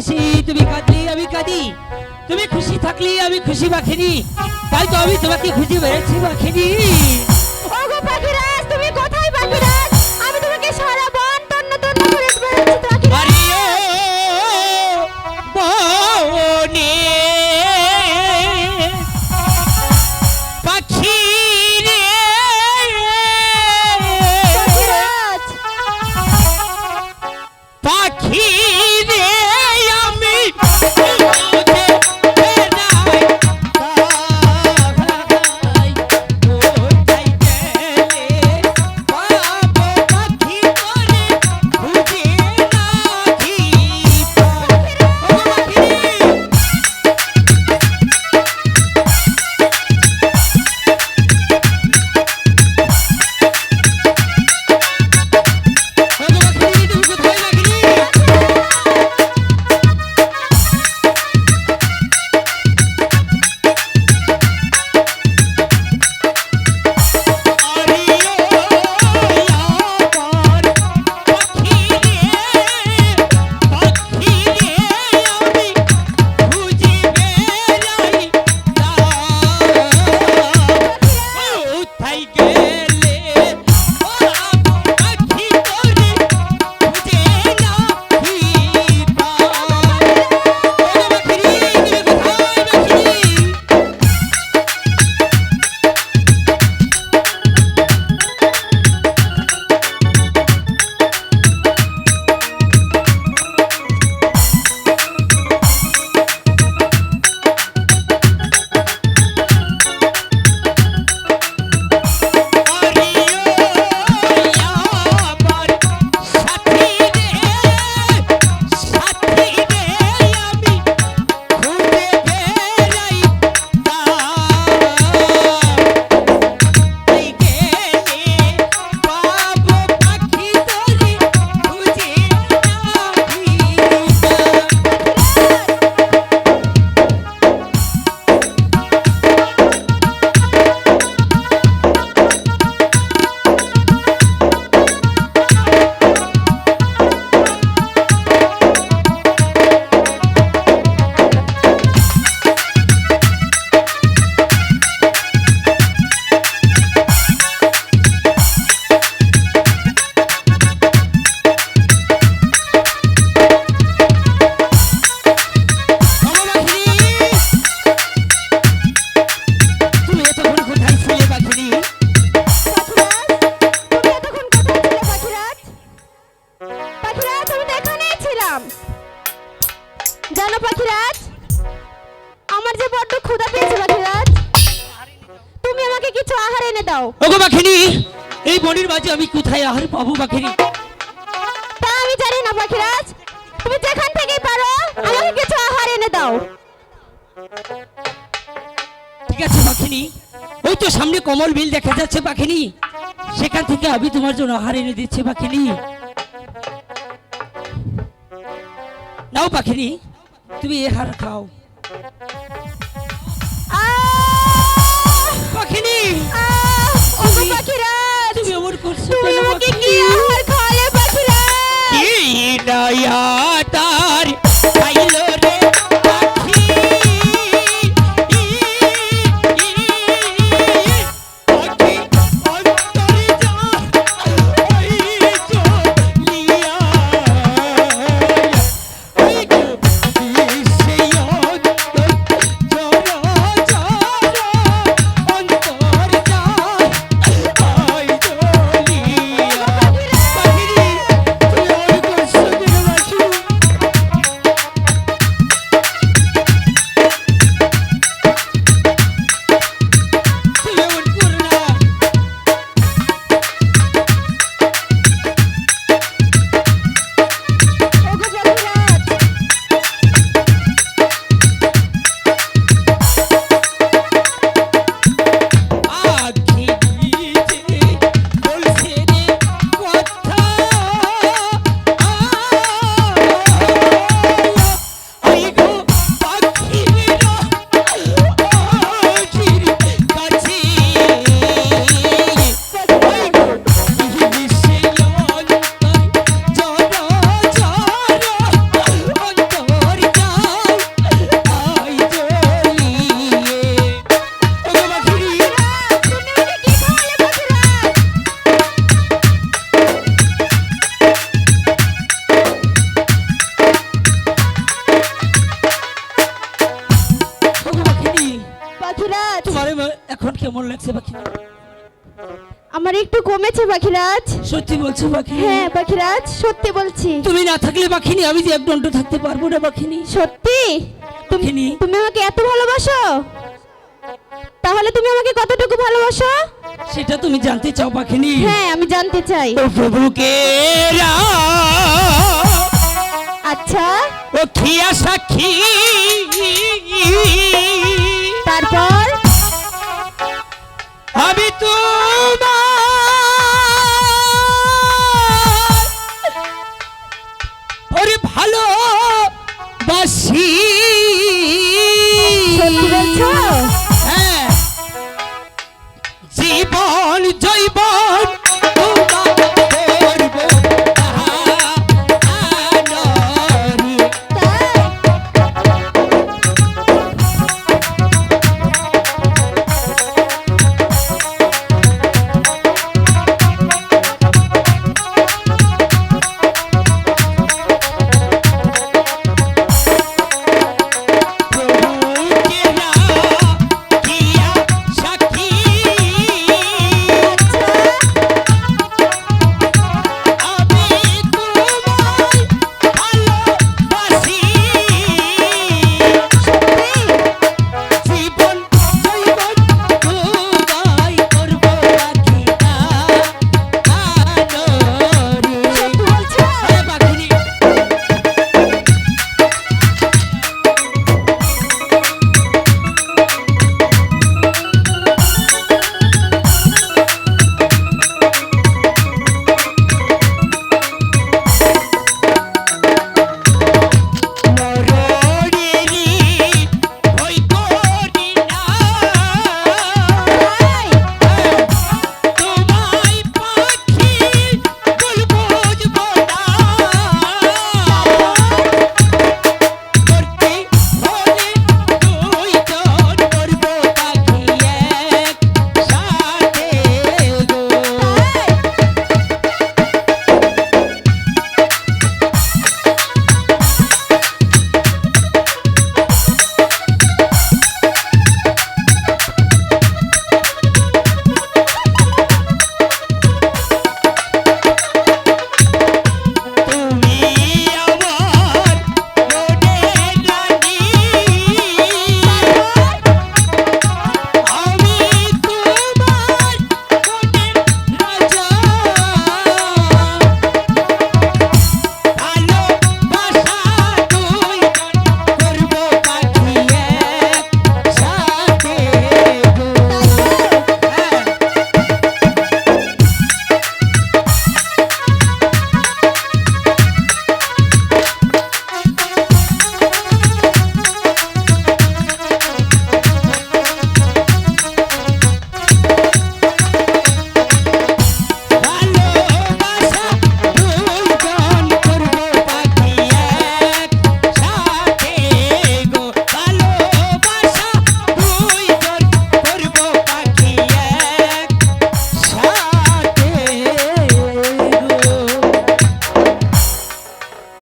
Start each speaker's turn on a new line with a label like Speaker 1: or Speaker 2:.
Speaker 1: হাসি, তুমি কাঁদলে আমি কাঁদি, তুমি খুশি থাকলে আমি খুশি পাখিনি, তাই তো আমি তোমাকে খুঁজে বেড়াচ্ছি পাখিনি।
Speaker 2: ওগো পাখিরাজ, তুমি কোথায় পাখিরাজ? আমি তোমাকে সারা বন তন্ন তন্ন করে বেড়াচ্ছি পাখিরাজ।
Speaker 1: বনে পাখি রে
Speaker 2: পাখিরাজ,
Speaker 1: পাখি রে আমি
Speaker 2: জানো পাখিরাজ, আমার যে বড্ড ক্ষুধা পেয়েছে পাখিরাজ, তুমি আমাকে কিছু আহার এনে দাও।
Speaker 1: ওগো পাখিনি, এই বনের মাঝে আমি কোথায় আহার পাবো পাখিনি?
Speaker 2: তা আমি জানি না পাখিরাজ, তুমি যেখান থেকেই পারো আমাকে কিছু আহার এনে দাও।
Speaker 1: ঠিক আছে পাখিনি, ওই তো সামনে কমল বিল দেখা যাচ্ছে পাখিনি, সেখান থেকে আমি তোমার জন্য আহার এনে দিচ্ছি পাখিনি। নাও পাখিনি, তুমি এ হার খাও পাখিনি।
Speaker 2: ওগো পাখিরাজ,
Speaker 1: তুমি আমার করছো
Speaker 2: তুমি
Speaker 1: কেন
Speaker 2: আমাকে কি
Speaker 1: পাখিনি?
Speaker 2: আহার খাওয়ালে পাখিরাজ?
Speaker 1: কি দয়া তার খাইলো রে পাখি, পাখি অন্তরে যা ওই চলিয়া, ওই গো সে অন্তর জরা জরা অন্তর যা
Speaker 2: আমার একটু কমেছে পাখিরাজ।
Speaker 1: সত্যি বলছো পাখিনি?
Speaker 2: হ্যাঁ পাখিরাজ, সত্যি বলছি।
Speaker 1: তুমি না থাকলে পাখিনি আমি যে এক দণ্ড থাকতে পারবো না পাখিনি।
Speaker 2: সত্যি?
Speaker 1: পাখিনি।
Speaker 2: তুমি আমাকে এত ভালোবাসো? তাহলে তুমি আমাকে কতটুকু ভালোবাসো?
Speaker 1: সেটা তুমি জানতে চাও পাখিনি?
Speaker 2: হ্যাঁ আমি জানতে চাই।
Speaker 1: ও প্রভুকে
Speaker 2: আচ্ছা
Speaker 1: ও খিয়া সাক্ষী,
Speaker 2: তারপর?
Speaker 1: আমি তোমার ওরে ভালোবাসি।
Speaker 2: সত্যি বলছো?
Speaker 1: হ্যাঁ, জীবন জৈবন